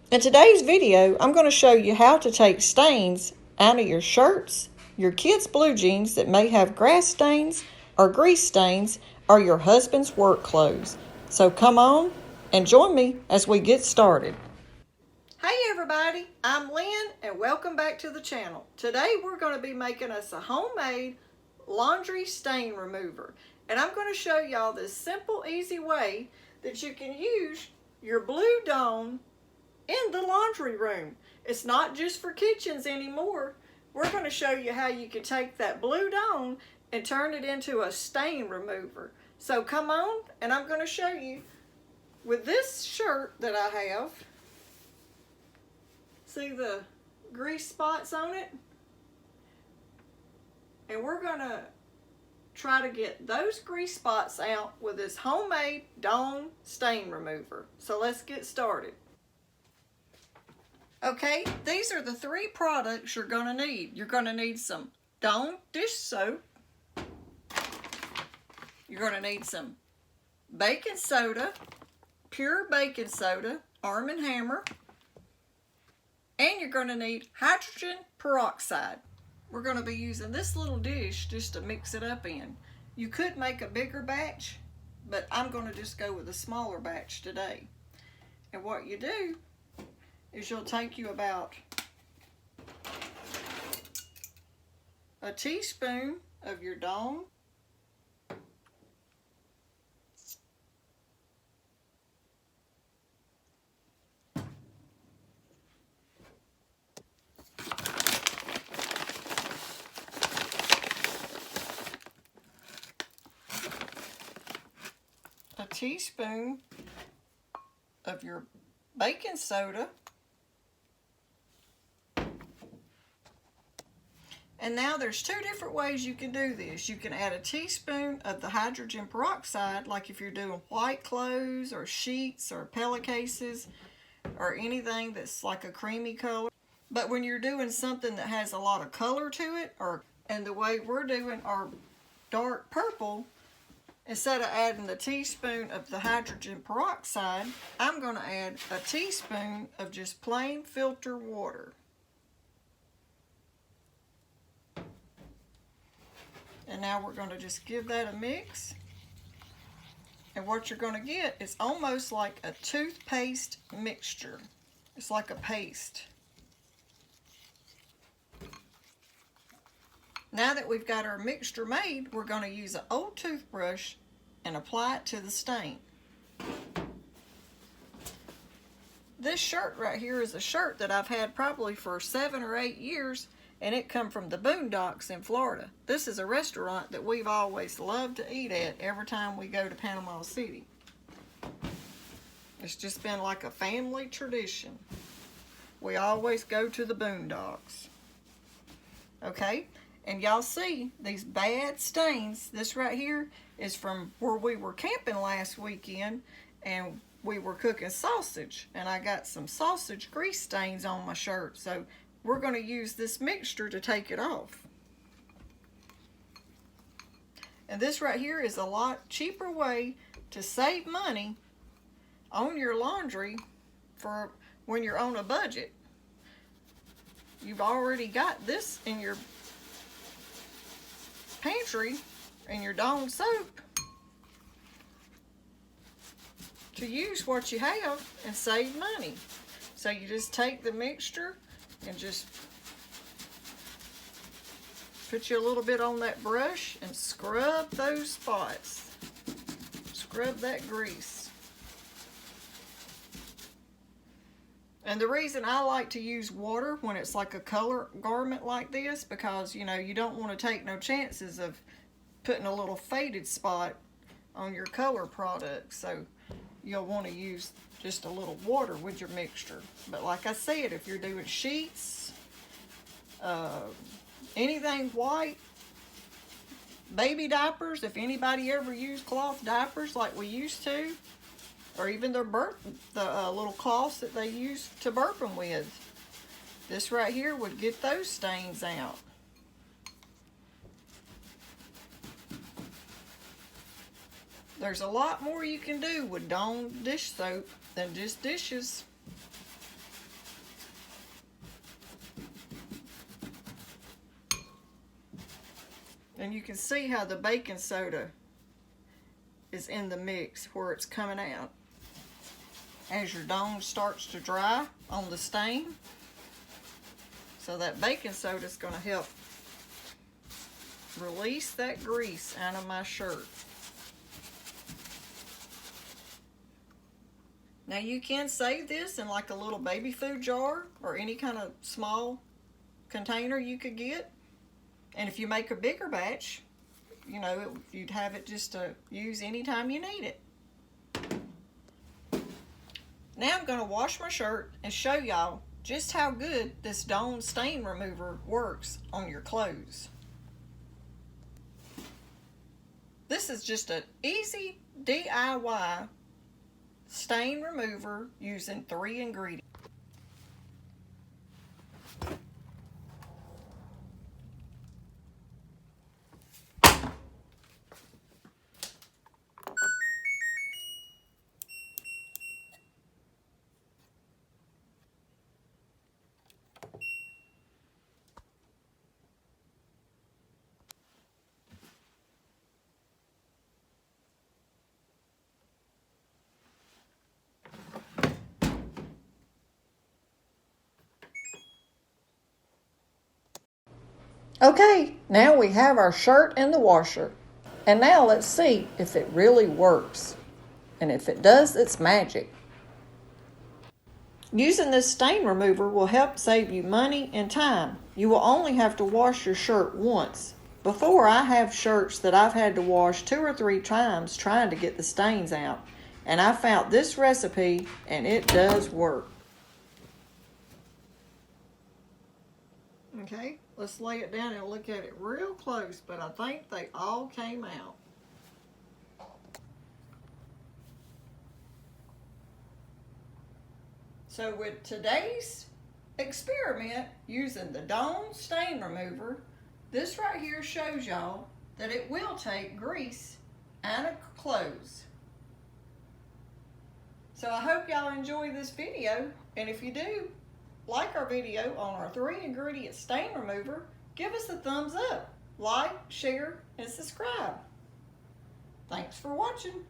In today's video, I'm going to show you how to take stains out of your shirts, your kids' blue jeans that may have grass stains or grease stains, or your husband's work clothes. So come on and join me as we get started. Hey everybody, I'm Lynn and welcome back to the channel. Today we're going to be making us a homemade laundry stain remover. And I'm going to show y'all this simple, easy way that you can use your Blue Dawn in the laundry room. It's not just for kitchens anymore. We're going to show you how you can take that Blue Dawn and turn it into a stain remover. So come on, and I'm going to show you with this shirt that I have. See the grease spots on it? And we're going to try to get those grease spots out with this homemade Dawn stain remover. So let's get started. Okay, these are the three products you're going to need. You're going to need some Dawn dish soap. You're going to need some baking soda, pure baking soda, Arm & Hammer. And you're going to need hydrogen peroxide. We're going to be using this little dish just to mix it up in. You could make a bigger batch, but I'm going to just go with a smaller batch today. And what you do is you'll take you about a teaspoon of your Dawn, a teaspoon of your baking soda, and now there's two different ways you can do this. You can add a teaspoon of the hydrogen peroxide, like if you're doing white clothes or sheets or pillowcases or anything that's like a creamy color. But when you're doing something that has a lot of color to it, and the way we're doing our dark purple, instead of adding a teaspoon of the hydrogen peroxide, I'm going to add a teaspoon of just plain filter water. And now we're going to just give that a mix. And what you're going to get is almost like a toothpaste mixture. It's like a paste. Now that we've got our mixture made, we're going to use an old toothbrush and apply it to the stain. This shirt right here is a shirt that I've had probably for 7 or 8 years, and it come from the Boondocks in Florida. This is a restaurant that we've always loved to eat at every time we go to Panama City. It's just been like a family tradition. We always go to the Boondocks. Okay? And y'all see these bad stains. This right here is from where we were camping last weekend, and we were cooking sausage, and I got some sausage grease stains on my shirt. So we're going to use this mixture to take it off. And this right here is a lot cheaper way to save money on your laundry for when you're on a budget. You've already got this in your pantry and your Dawn soap to use what you have and save money. So you just take the mixture and just put you a little bit on that brush and scrub those spots. Scrub that grease. And the reason I like to use water when it's like a color garment like this, because you know you don't want to take no chances of putting a little faded spot on your color product. So you'll want to use just a little water with your mixture. But like I said, if you're doing sheets, anything white, baby diapers, if anybody ever used cloth diapers like we used to, or even the little cloths that they use to burp them with, this right here would get those stains out. There's a lot more you can do with Dawn dish soap than just dishes. And you can see how the baking soda is in the mix where it's coming out. As your dome starts to dry on the stain. So that baking soda is going to help release that grease out of my shirt. Now you can save this in like a little baby food jar or any kind of small container you could get. And if you make a bigger batch, you know, you'd have it just to use anytime you need it. Now I'm going to wash my shirt and show y'all just how good this Dawn stain remover works on your clothes. This is just an easy DIY stain remover using 3 ingredients. Okay, now we have our shirt in the washer. And now let's see if it really works. And if it does, it's magic. Using this stain remover will help save you money and time. You will only have to wash your shirt once. Before, I have shirts that I've had to wash 2 or 3 times trying to get the stains out. And I found this recipe and it does work. Okay, let's lay it down and look at it real close, but I think they all came out. So with today's experiment using the Dawn stain remover, this right here shows y'all that it will take grease out of clothes. So I hope y'all enjoy this video, and if you do, like our video on our 3 ingredient stain remover, give us a thumbs up, like, share, and subscribe. Thanks for watching.